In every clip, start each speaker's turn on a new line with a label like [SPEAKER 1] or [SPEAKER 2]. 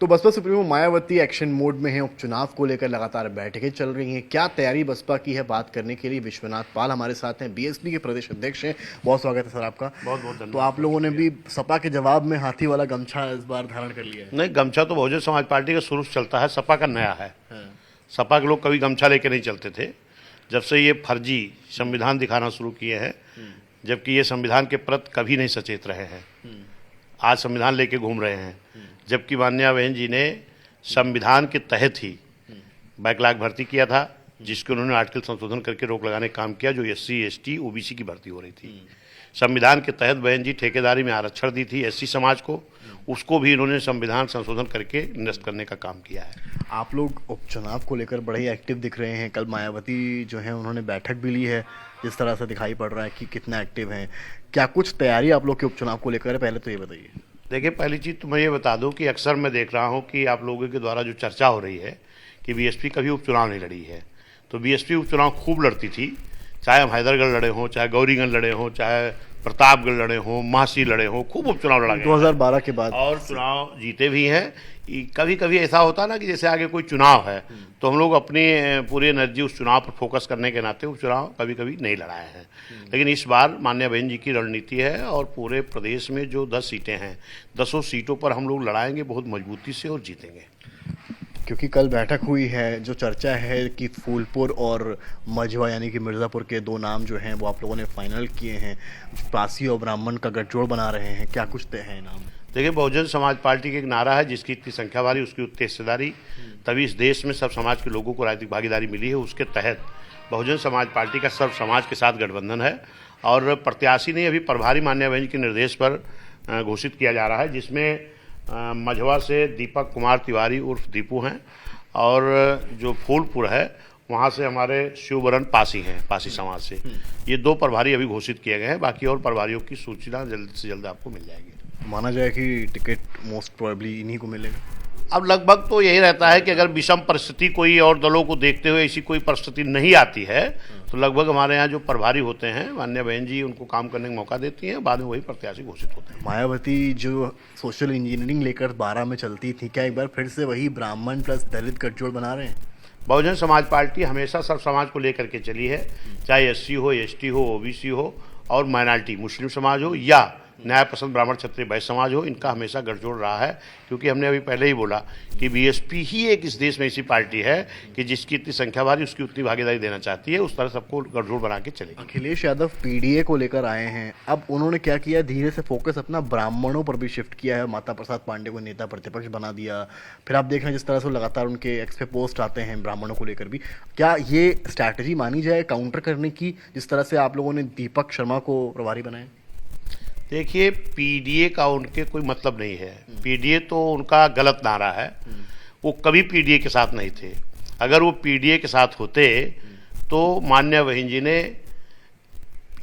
[SPEAKER 1] तो बसपा सुप्रीमो मायावती एक्शन मोड में है। उपचुनाव को लेकर लगातार बैठकें चल रही हैं। क्या तैयारी बसपा की है, बात करने के लिए विश्वनाथ पाल हमारे साथ हैं, बीएसपी के प्रदेश अध्यक्ष हैं। बहुत स्वागत है सर आपका।
[SPEAKER 2] बहुत बहुत धन्यवाद।
[SPEAKER 1] तो आप लोगों ने भी सपा के जवाब में हाथी वाला गमछा इस बार धारण कर लिया है।
[SPEAKER 2] नहीं, गमछा तो बहुजन समाज पार्टी का शुरू से चलता है, सपा का नया है। सपा के लोग कभी गमछा लेके नहीं चलते थे। जब से ये फर्जी संविधान दिखाना शुरू किए हैं, जबकि ये संविधान के प्रति कभी नहीं सचेत रहे हैं, आज संविधान लेके घूम रहे हैं। जबकि माननीय बहन जी ने संविधान के तहत ही बैकलॉग भर्ती किया था, जिसके उन्होंने आर्टिकल संशोधन करके रोक लगाने का काम किया, जो एससी एसटी ओबीसी की भर्ती हो रही थी। संविधान के तहत बहन जी ठेकेदारी में आरक्षण दी थी एससी समाज को, उसको भी इन्होंने संविधान संशोधन करके निरस्त करने का काम किया है।
[SPEAKER 1] आप लोग उपचुनाव को लेकर बड़े ही एक्टिव दिख रहे हैं। कल मायावती जो है उन्होंने बैठक भी ली है, जिस तरह से दिखाई पड़ रहा है कि कितना एक्टिव हैं। क्या कुछ तैयारी आप लोग के उपचुनाव को लेकर है, पहले तो ये बताइए।
[SPEAKER 2] देखिए, पहली चीज़ तो मैं ये बता दूं कि अक्सर मैं देख रहा हूं कि आप लोगों के द्वारा जो चर्चा हो रही है कि बीएसपी कभी उपचुनाव नहीं लड़ी है। तो बीएसपी उपचुनाव खूब लड़ती थी, चाहे हम हैदरगढ़ लड़े हों, चाहे गौरीगंज लड़े हों, चाहे प्रतापगढ़ लड़े हों, महासी लड़े हों, खूब उपचुनाव लड़ा गया
[SPEAKER 1] 2012 के बाद
[SPEAKER 2] और चुनाव जीते भी हैं। कभी कभी ऐसा होता ना कि जैसे आगे कोई चुनाव है तो हम लोग अपनी पूरी एनर्जी उस चुनाव पर फोकस करने के नाते उपचुनाव कभी कभी नहीं लड़ाए हैं। लेकिन इस बार माननीय बहन जी की रणनीति है और पूरे प्रदेश में जो 10 सीटें हैं, 10 सीटों पर हम लोग लड़ाएंगे बहुत मजबूती से और जीतेंगे।
[SPEAKER 1] क्योंकि कल बैठक हुई है, जो चर्चा है कि फूलपुर और मझवा यानी कि मिर्ज़ापुर के 2 नाम जो हैं वो आप लोगों ने फाइनल किए हैं। पासी और ब्राह्मण का गठजोड़ बना रहे हैं, क्या कुछ तय है नाम?
[SPEAKER 2] देखिए, बहुजन समाज पार्टी का एक नारा है, जिसकी इतनी संख्या वाली उसकी उतनी हिस्सेदारी, तभी इस देश में सब समाज के लोगों को राजनीतिक भागीदारी मिली है। उसके तहत बहुजन समाज पार्टी का सब समाज के साथ गठबंधन है और प्रत्याशी नहीं, अभी प्रभारी माननीय बहन के निर्देश पर घोषित किया जा रहा है, जिसमें मझवा से दीपक कुमार तिवारी उर्फ दीपू हैं और जो फूलपुर है वहाँ से हमारे शिवबरन पासी हैं, पासी समाज से। ये 2 प्रभारी अभी घोषित किए गए हैं, बाकी और प्रभारियों की सूचना जल्द से जल्द आपको मिल जाएगी।
[SPEAKER 1] माना जाए कि टिकट मोस्ट प्रोबेबली इन्हीं को मिलेगा।
[SPEAKER 2] अब लगभग तो यही रहता है कि अगर विषम परिस्थिति कोई और दलों को देखते हुए ऐसी कोई परिस्थिति नहीं आती है तो लगभग हमारे यहाँ जो प्रभारी होते हैं माननीय बहन जी उनको काम करने का मौका देती हैं, बाद में वही प्रत्याशी घोषित होते हैं।
[SPEAKER 1] मायावती जो सोशल इंजीनियरिंग लेकर 12 में चलती थी, क्या एक बार फिर से वही ब्राह्मण प्लस दलित गठजोड़ बना रहे हैं?
[SPEAKER 2] बहुजन समाज पार्टी हमेशा सब समाज को लेकर के चली है, चाहे एससी हो, एसटी हो, ओबीसी हो और माइनॉरिटी मुस्लिम समाज हो या न्याय पसंद ब्राह्मण क्षत्रिय वैश्य समाज हो, इनका हमेशा गठजोड़ रहा है। क्योंकि हमने अभी पहले ही बोला कि बीएसपी ही एक इस देश में ऐसी पार्टी है कि जिसकी इतनी संख्या वाली उसकी उतनी भागीदारी देना चाहती है, उस तरह सबको गठजोड़ बना के चलेगी।
[SPEAKER 1] अखिलेश यादव पीडीए को लेकर आए हैं, अब उन्होंने क्या किया, धीरे से फोकस अपना ब्राह्मणों पर भी शिफ्ट किया है। माता प्रसाद पांडे को नेता प्रतिपक्ष बना दिया। फिर आप देख रहे हैं जिस तरह से लगातार उनके एक्स पे पोस्ट आते हैं ब्राह्मणों को लेकर भी। क्या ये स्ट्रैटेजी मानी जाए काउंटर करने की, जिस तरह से आप लोगों ने दीपक शर्मा को प्रभारी बनाया?
[SPEAKER 2] देखिए, पीडीए का उनके कोई मतलब नहीं है। पीडीए तो उनका गलत नारा है, वो कभी पीडीए के साथ नहीं थे। अगर वो पीडीए के साथ होते तो माननीय बहन जी ने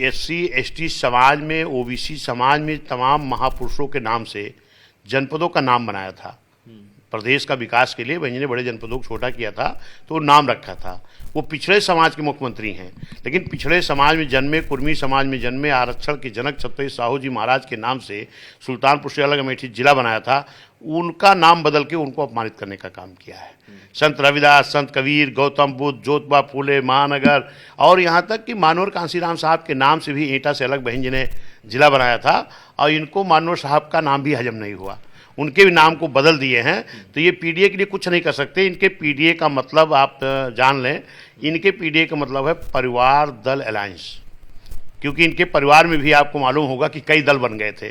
[SPEAKER 2] एससी एसटी समाज में, ओबीसी समाज में तमाम महापुरुषों के नाम से जनपदों का नाम बनाया था। प्रदेश का विकास के लिए बहन जी ने बड़े जनपदों को छोटा किया था तो वो नाम रखा था। वो पिछड़े समाज के मुख्यमंत्री हैं, लेकिन पिछड़े समाज में जन्मे, कुर्मी समाज में जन्मे, आरक्षण के जनक छत्रपति साहू जी महाराज के नाम से सुल्तानपुर से अलग अमेठी जिला बनाया था। उनका नाम बदल के उनको अपमानित करने का काम किया है। संत रविदास, संत कबीर, गौतम बुद्ध, ज्योतिबा फूले, महानगर और यहाँ तक कि मानवर कांसीराम साहब के नाम से भी एटा से अलग बहन जी ने जिला बनाया था और इनको मानवर साहब का नाम भी हजम नहीं हुआ, उनके भी नाम को बदल दिए हैं। तो ये पीडीए के लिए कुछ नहीं कर सकते। इनके पीडीए का मतलब आप जान लें, इनके पीडीए का मतलब है परिवार दल अलायंस। क्योंकि इनके परिवार में भी आपको मालूम होगा कि कई दल बन गए थे,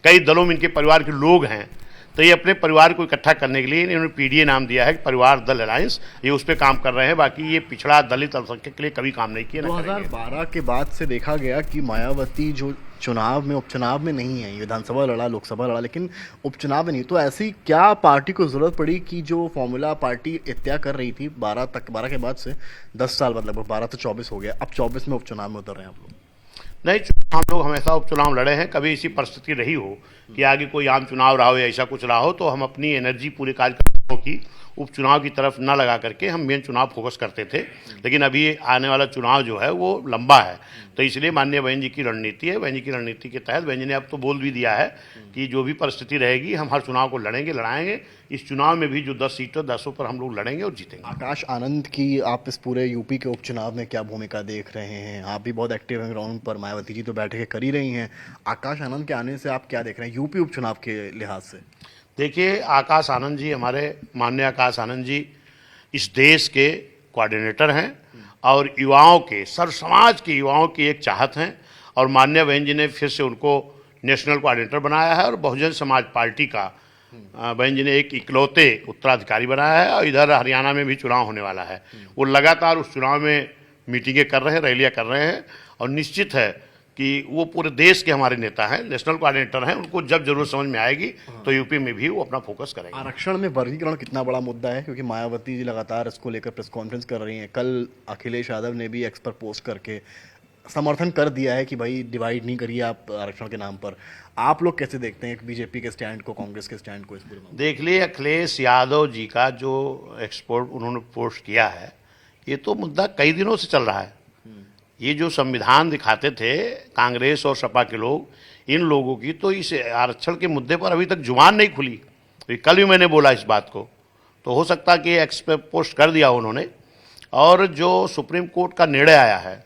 [SPEAKER 2] कई दलों में इनके परिवार के लोग हैं। तो ये अपने परिवार को इकट्ठा करने के लिए इन्होंने पीडीए नाम दिया है, परिवार दल अलायंस। ये उस पर काम कर रहे हैं, बाकी ये पिछड़ा दलित अल्पसंख्यक के लिए कभी काम नहीं किया।
[SPEAKER 1] 2012 के बाद से देखा गया कि मायावती जो चुनाव में, उपचुनाव में नहीं है, विधानसभा लड़ा, लोकसभा लड़ा, लेकिन उपचुनाव में नहीं। तो ऐसी क्या पार्टी को जरूरत पड़ी कि जो फॉर्मूला पार्टी इत्या कर रही थी 12 के बाद से 10 साल बाद, लगभग 12 से 24 हो गया, अब 24 में उपचुनाव में उतर रहे हैं आप लोग?
[SPEAKER 2] नहीं, हम लोग हमेशा उपचुनाव लड़े हैं। कभी ऐसी परिस्थिति रही हो कि आगे कोई आम चुनाव रहा हो या ऐसा कुछ रहा हो तो हम अपनी एनर्जी पूरे कार्यक्रम की उपचुनाव की तरफ न लगा करके हम मेन चुनाव फोकस करते थे, लेकिन अभी आने वाला चुनाव जो है वो लंबा है, तो इसलिए माननीय बहन जी की रणनीति है। बहन जी की रणनीति के तहत बहन जी ने अब तो बोल भी दिया है कि जो भी परिस्थिति रहेगी हम हर चुनाव को लड़ेंगे, लड़ाएंगे। इस चुनाव में भी जो 10 सीटों 10 पर हम लोग लड़ेंगे और जीतेंगे।
[SPEAKER 1] आकाश आनंद की आप इस पूरे यूपी के उपचुनाव में क्या भूमिका देख रहे हैं? आप भी बहुत एक्टिव हैं ग्राउंड पर, मायावती जी तो बैठकें कर ही रही हैं। आकाश आनंद के आने से आप क्या देख रहे हैं यूपी उपचुनाव के लिहाज से?
[SPEAKER 2] देखिए, आकाश आनंद जी, हमारे माननीय आकाश आनंद जी इस देश के कोऑर्डिनेटर हैं और युवाओं के, सर्व समाज के युवाओं की एक चाहत हैं, और माननीय बहन जी ने फिर से उनको नेशनल कोऑर्डिनेटर बनाया है और बहुजन समाज पार्टी का बहन जी ने एक इकलौते उत्तराधिकारी बनाया है। और इधर हरियाणा में भी चुनाव होने वाला है, वो लगातार उस चुनाव में मीटिंगें कर रहे हैं, रैलियां कर रहे हैं, और निश्चित है कि वो पूरे देश के हमारे नेता हैं, नेशनल कोऑर्डिनेटर हैं। उनको जब जरूरत समझ में आएगी तो यूपी में भी वो अपना फोकस करेंगे।
[SPEAKER 1] आरक्षण में वर्गीकरण कितना बड़ा मुद्दा है, क्योंकि मायावती जी लगातार इसको लेकर प्रेस कॉन्फ्रेंस कर रही हैं। कल अखिलेश यादव ने भी एक्स पर पोस्ट करके समर्थन कर दिया है कि भाई डिवाइड नहीं करिए आप आरक्षण के नाम पर। आप लोग कैसे देखते हैं बीजेपी के स्टैंड को, कांग्रेस के स्टैंड को इस पूरे मामले में?
[SPEAKER 2] देख लिए, अखिलेश यादव जी का जो एक्सपोर्ट उन्होंने पोस्ट किया है, ये तो मुद्दा कई दिनों से चल रहा है। ये जो संविधान दिखाते थे कांग्रेस और सपा के लोग, इन लोगों की तो इस आरक्षण के मुद्दे पर अभी तक जुबान नहीं खुली। तो कल भी मैंने बोला इस बात को, तो हो सकता है कि एक्स पे पोस्ट कर दिया उन्होंने। और जो सुप्रीम कोर्ट का निर्णय आया है,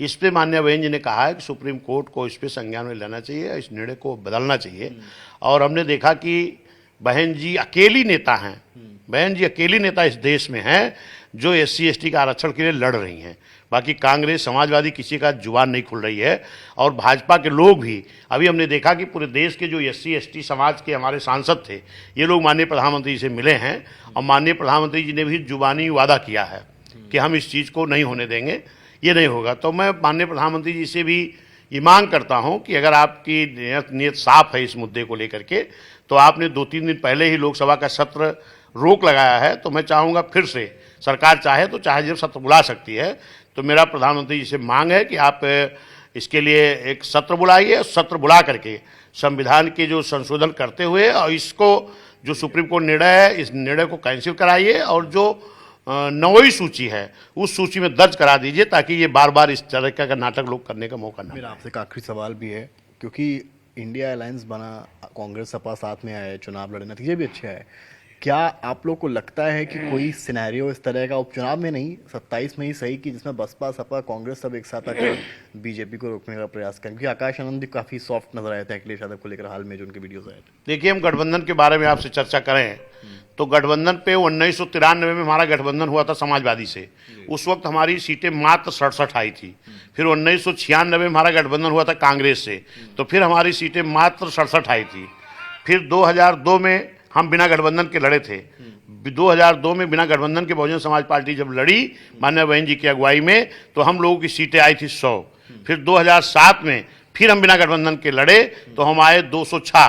[SPEAKER 2] इस पे माननीय बहन जी ने कहा है कि सुप्रीम कोर्ट को इस पे संज्ञान में लेना चाहिए, इस निर्णय को बदलना चाहिए। और हमने देखा कि बहन जी अकेली नेता हैं, बहन जी अकेली नेता इस देश में हैं जो SC ST का आरक्षण के लिए लड़ रही हैं। बाकी कांग्रेस, समाजवादी, किसी का जुबान नहीं खुल रही है। और भाजपा के लोग भी, अभी हमने देखा कि पूरे देश के जो SC ST समाज के हमारे सांसद थे, ये लोग माननीय प्रधानमंत्री जी से मिले हैं, और माननीय प्रधानमंत्री जी ने भी जुबानी वादा किया है कि हम इस चीज़ को नहीं होने देंगे, ये नहीं होगा। तो मैं माननीय प्रधानमंत्री जी से भी ये मांग करता हूं कि अगर आपकी नीयत साफ है इस मुद्दे को लेकर के, तो आपने 2-3 दिन पहले ही लोकसभा का सत्र रोक लगाया है, तो मैं चाहूँगा फिर से सरकार चाहे तो चाहे जब सत्र बुला सकती है। तो मेरा प्रधानमंत्री जी से मांग है कि आप इसके लिए एक सत्र बुलाइए, सत्र बुला करके संविधान के जो संशोधन करते हुए और इसको जो सुप्रीम कोर्ट निर्णय है, इस निर्णय को कैंसिल कराइए, और जो नौवीं सूची है उस सूची में दर्ज करा दीजिए, ताकि ये बार बार इस तरह का नाटक लोग करने का मौका ना।
[SPEAKER 1] मेरा आपसे एक आखिरी सवाल भी है, क्योंकि इंडिया अलायंस बना, कांग्रेस सपा साथ में आए, चुनाव लड़े, नतीजे भी अच्छे आए। क्या आप लोग को लगता है कि कोई सिनेरियो इस तरह का उपचुनाव में नहीं, 27 में ही सही, कि जिसमें बसपा सपा कांग्रेस सब एक साथ आकर बीजेपी को रोकने का प्रयास करें? क्योंकि आकाश आनंद भी काफ़ी सॉफ्ट नजर आए थे अखिलेश यादव को लेकर हाल में जो उनके वीडियोस आए थे।
[SPEAKER 2] देखिए, हम गठबंधन के बारे में आपसे चर्चा करें तो गठबंधन पे 1993 में हमारा गठबंधन हुआ था समाजवादी से। उस वक्त हमारी सीटें मात्र 67 आई थी। फिर 1996 में हमारा गठबंधन हुआ था कांग्रेस से, तो फिर हमारी सीटें मात्र 67 आई थी। फिर 2002 में हम बिना गठबंधन के लड़े थे। 2002 में बिना गठबंधन के बहुजन समाज पार्टी जब लड़ी माननीय बहन जी की अगुवाई में, तो हम लोगों की सीटें आई थी 100। फिर 2007 में फिर हम बिना गठबंधन के लड़े तो हम आए 206।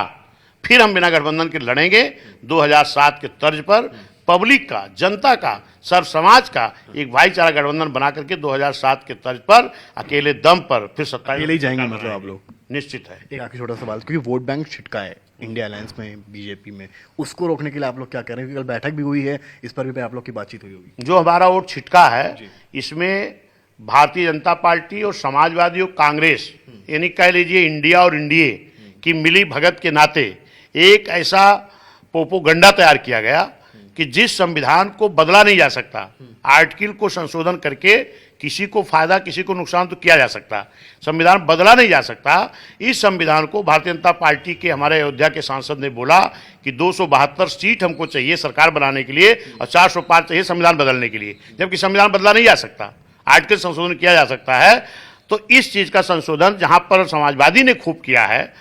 [SPEAKER 2] फिर हम बिना गठबंधन के लड़ेंगे 2007 के तर्ज पर, पब्लिक का, जनता का, सर्व समाज का एक भाईचारा गठबंधन बना करके 2007 के तर्ज पर अकेले दम पर फिर सत्ता
[SPEAKER 1] अकेले ही जाएंगे मतलब आप लोग?
[SPEAKER 2] निश्चित है।
[SPEAKER 1] एक आखिरी छोटा सवाल, क्योंकि वोट बैंक छिटका है इंडिया अलायंस में, बीजेपी में, उसको रोकने के लिए आप लोग क्या कर रहे हैं? क्योंकि कल बैठक भी हुई है, इस पर भी आप लोग की बातचीत हुई होगी।
[SPEAKER 2] जो हमारा वोट छिटका है, इसमें भारतीय जनता पार्टी और समाजवादी और कांग्रेस, यानी कह लीजिए इंडिया और एनडीए की मिली भगत के नाते एक ऐसा प्रोपोगंडा तैयार किया गया कि जिस संविधान को बदला नहीं जा सकता, आर्टिकल को संशोधन करके किसी को फायदा किसी को नुकसान तो किया जा सकता, संविधान बदला नहीं जा सकता। इस संविधान को भारतीय जनता पार्टी के हमारे अयोध्या के सांसद ने बोला कि 272 सीट हमको चाहिए सरकार बनाने के लिए और 405 चाहिए संविधान बदलने के लिए, जबकि संविधान बदला नहीं जा सकता, आर्टिकल संशोधन किया जा सकता है। तो इस चीज का संशोधन जहां पर समाजवादी ने खूब किया है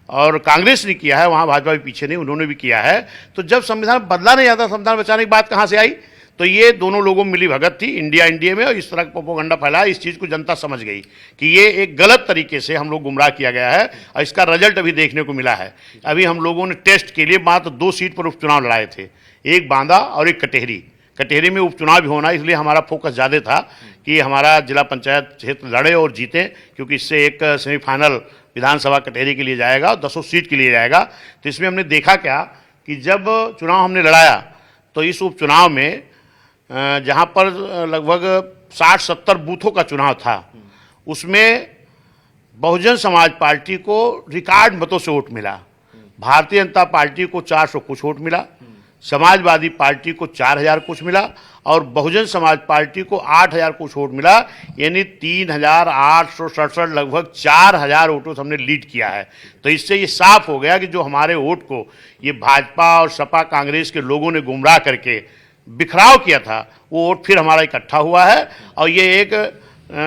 [SPEAKER 2] और कांग्रेस ने किया है, वहां भाजपा भी पीछे नहीं, उन्होंने भी किया है। तो जब संविधान बदला नहीं जाता, संविधान बचाने की बात कहां से आई? तो ये दोनों लोगों में मिली भगत थी इंडिया इंडिया में, और इस तरह का प्रोपोगंडा फैला। इस चीज को जनता समझ गई कि ये एक गलत तरीके से हम लोग गुमराह किया गया है, और इसका रिजल्ट अभी देखने को मिला है। अभी हम लोगों ने टेस्ट के लिए मात्र 2 सीट पर उपचुनाव लड़ाए थे, एक बांदा और एक कटेहरी। कटेहरी में उपचुनाव भी होना, इसलिए हमारा फोकस ज़्यादा था कि हमारा जिला पंचायत क्षेत्र लड़े और जीते, क्योंकि इससे एक सेमीफाइनल विधानसभा कटेहरी के लिए जाएगा और 10 सीट के लिए जाएगा। तो इसमें हमने देखा क्या कि जब चुनाव हमने लड़ाया तो इस उपचुनाव में जहाँ पर लगभग 60-70 बूथों का चुनाव था, उसमें बहुजन समाज पार्टी को रिकॉर्ड मतों से वोट मिला। भारतीय जनता पार्टी को 400 कुछ वोट मिला, समाजवादी पार्टी को 4000 कुछ मिला और बहुजन समाज पार्टी को 8000 कुछ वोट मिला। यानी 3867 लगभग 4000 वोटों से हमने लीड किया है। तो इससे ये साफ हो गया कि जो हमारे वोट को ये भाजपा और सपा कांग्रेस के लोगों ने गुमराह करके बिखराव किया था, वो वोट फिर हमारा इकट्ठा हुआ है। और ये एक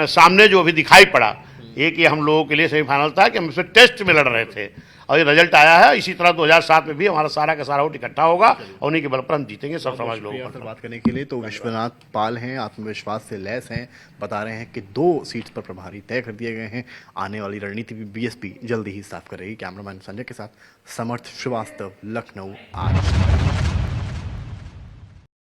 [SPEAKER 2] सामने जो अभी दिखाई पड़ा, एक ये हम लोगों के लिए सेमीफाइनल था कि हम इसमें टेस्ट में लड़ रहे थे और ये रिजल्ट आया है। इसी तरह 2007 में भी हमारा सारा का सारा वोट इकट्ठा होगा और उन्हीं के बल पर हम जीतेंगे सब समाज लोगों पर।
[SPEAKER 1] बात करने के लिए तो विश्वनाथ पाल हैं, आत्मविश्वास से लैस हैं, बता रहे हैं कि 2 सीट्स पर प्रभारी तय कर दिए गए हैं। आने वाली रणनीति भी बीएसपी जल्दी ही साफ करेगी। कैमरामैन संजय के साथ समर्थ श्रीवास्तव, लखनऊ आज।